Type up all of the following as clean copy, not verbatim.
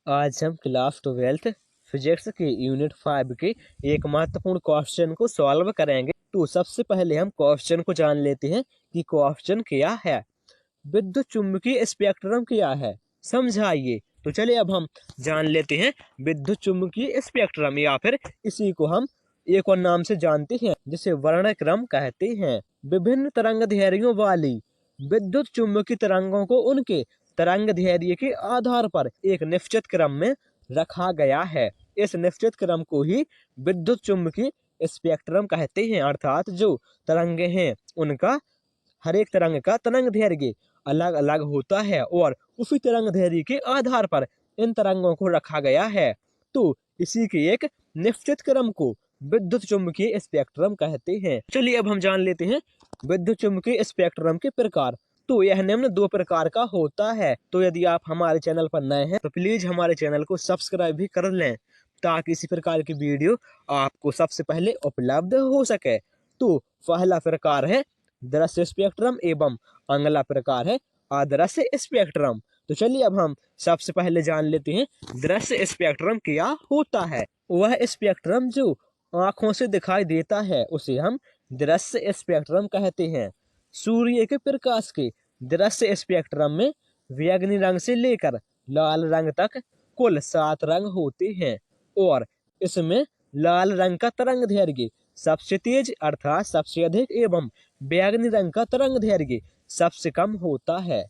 आज हम class 12th physics के यूनिट 5 के एक महत्वपूर्ण क्वेश्चन को सॉल्व करेंगे। तो सबसे पहले हम क्वेश्चन को जान लेते हैं कि क्वेश्चन क्या है। विद्युत चुम्बकीय स्पेक्ट्रम क्या है, समझाइए। तो चलिए अब हम जान लेते हैं विद्युत चुम्बकीय स्पेक्ट्रम, या फिर इसी को हम एक और नाम से जानते हैं जिसे वर्णक्रम कहते हैं। विभिन्न तरंग दैर्घ्यों वाली विद्युत चुम्बकीय तरंगों को उनके तरंग दैर्घ्य के आधार पर एक निश्चित क्रम में रखा गया है। इस निश्चित क्रम को ही विद्युत चुम्बकीय स्पेक्ट्रम कहते हैं। अर्थात जो तरंगे हैं उनका हर एक तरंग का तरंग दैर्घ्य अलग अलग होता है और उसी तरंग दैर्घ्य के आधार पर इन तरंगों को रखा गया है। तो इसी के एक निश्चित क्रम को विद्युत चुम्बकीय स्पेक्ट्रम कहते हैं। चलिए अब हम जान लेते हैं विद्युत चुम्बकीय स्पेक्ट्रम के प्रकार। तो यह निम्न दो प्रकार का होता है। तो यदि आप हमारे चैनल पर नए हैं तो प्लीज हमारे चैनल को सब्सक्राइब भी कर लें ताकि इसी प्रकार की वीडियो आपको सबसे पहले उपलब्ध हो सके। तो पहला प्रकार है दृश्य स्पेक्ट्रम एवं अगला प्रकार है अदृश्य स्पेक्ट्रम। तो चलिए अब हम सबसे पहले जान लेते हैं दृश्य स्पेक्ट्रम क्या होता है। वह स्पेक्ट्रम जो आंखों से दिखाई देता है उसे हम दृश्य स्पेक्ट्रम कहते हैं। सूर्य के प्रकाश के दृश्य स्पेक्ट्रम में बैंगनी रंग से लेकर लाल रंग तक कुल 7 रंग होते हैं और इसमें लाल रंग का तरंग दैर्घ्य सबसे तेज अर्थात सबसे अधिक एवं बैंगनी रंग का तरंग दैर्घ्य सबसे कम होता है।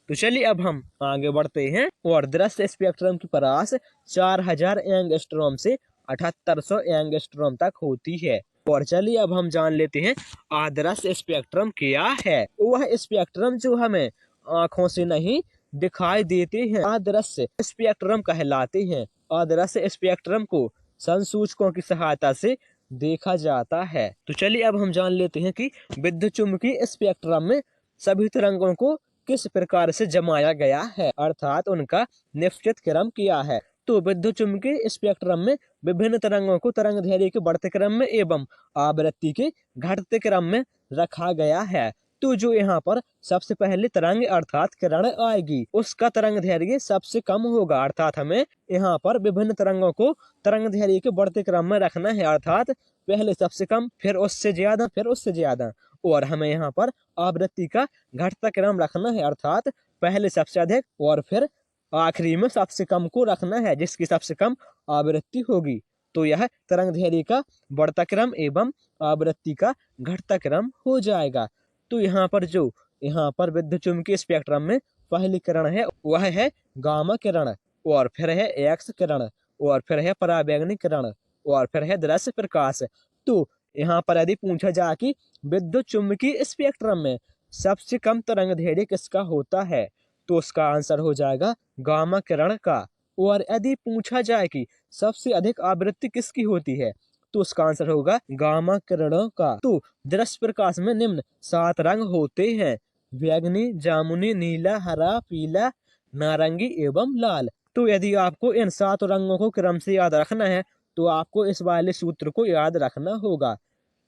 तो चलिए अब हम आगे बढ़ते हैं। और दृश्य स्पेक्ट्रम की परास 4000 एंगस्ट्रॉम से 7800 एंगस्ट्रॉम तक होती है। और चलिए अब हम जान लेते हैं अदृश्य स्पेक्ट्रम क्या है। वह स्पेक्ट्रम जो हमें आंखों से नहीं दिखाई देते हैं अदृश्य स्पेक्ट्रम कहलाते हैं। अदृश्य स्पेक्ट्रम को संसूचकों की सहायता से देखा जाता है। तो चलिए अब हम जान लेते हैं कि विद्युत चुम्बकीय स्पेक्ट्रम में सभी तरंगों को किस प्रकार से जमाया गया है, अर्थात उनका निश्चित क्रम क्या है। तो विद्युत चुम्बकीय स्पेक्ट्रम में विभिन्न तरंगों को तरंग दैर्घ्य के बढ़ते क्रम में एवं आवृत्ति के घटते क्रम में रखा गया है। तो जो यहाँ पर सबसे पहले तरंग अर्थात किरण आएगी उसका तरंग दैर्घ्य सबसे कम होगा। अर्थात हमें यहाँ पर विभिन्न तरंगों को तरंग दैर्घ्य के बढ़ते क्रम में रखना है, अर्थात पहले सबसे कम फिर उससे ज्यादा फिर उससे ज्यादा। और हमें यहाँ पर आवृत्ति का घटता क्रम रखना है, अर्थात पहले सबसे अधिक और फिर आखिरी में सबसे कम को रखना है जिसकी सबसे कम आवृत्ति होगी। तो यह तरंग दैर्घ्य का बढ़ता क्रम एवं आवृत्ति का घटता क्रम हो जाएगा। तो यहाँ पर विद्युत चुम्बकीय स्पेक्ट्रम में पहली किरण है वह है गामा किरण, और फिर है एक्स किरण, और फिर है पराबैंगनी किरण, और फिर है दृश्य प्रकाश। तो यहाँ पर यदि पूछा जाए कि विद्युत चुम्बकीय स्पेक्ट्रम में सबसे कम तरंग दैर्घ्य किसका होता है तो उसका आंसर हो जाएगा गामा किरण का। और यदि पूछा जाए कि सबसे अधिक आवृत्ति किसकी होती है तो उसका आंसर होगा गामा किरणों का। तो दृश्य प्रकाश में निम्न 7 रंग होते हैं, बैंगनी, जामुनी, नीला, हरा, पीला, नारंगी एवं लाल। तो यदि आपको इन 7 रंगों को क्रम से याद रखना है तो आपको इस वाले सूत्र को याद रखना होगा।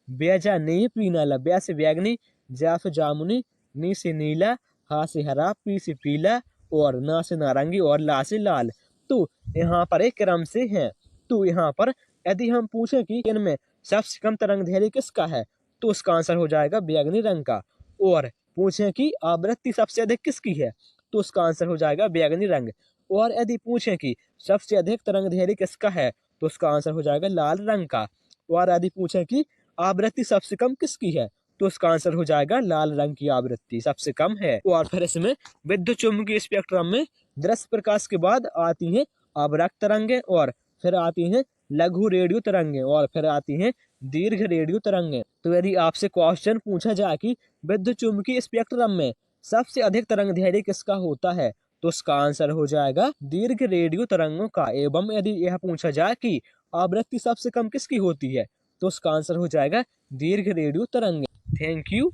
बेजा नहीं पीना ला, ब्या से बैंगनी, जा से जामुनी, नी से नीला, हा से हरा, पी से पीला, और ना से नारंगी और ला से लाल। तो यहाँ पर एक क्रम से है। तो यहाँ पर यदि हम पूछें कि इनमें सबसे कम तरंग दैर्घ्य किसका है तो उसका आंसर हो जाएगा बैंगनी रंग का। और पूछें कि आवृत्ति सबसे अधिक किसकी है तो उसका आंसर हो जाएगा बैंगनी रंग। और यदि पूछें कि सबसे अधिक तरंग दैर्घ्य किसका है तो उसका आंसर हो जाएगा लाल रंग का। और यदि पूछें कि आवृत्ति सबसे कम किसकी है तो उसका आंसर हो जाएगा लाल रंग की आवृत्ति सबसे कम है। और फिर इसमें विद्युत चुम्बकीय स्पेक्ट्रम में दृश्य प्रकाश के बाद आती हैं अवरक्त तरंगें, और फिर आती हैं लघु रेडियो तरंगें, और फिर आती हैं दीर्घ रेडियो तरंगें। तो यदि आपसे क्वेश्चन पूछा जाए कि विद्युत चुम्बकीय स्पेक्ट्रम में सबसे अधिक तरंग दैर्घ्य किसका होता है तो उसका आंसर हो जाएगा दीर्घ रेडियो तरंगों का। एवं यदि यह पूछा जाए कि आवृत्ति सबसे कम किसकी होती है तो उसका आंसर हो जाएगा दीर्घ रेडियो तरंगें। Thank you.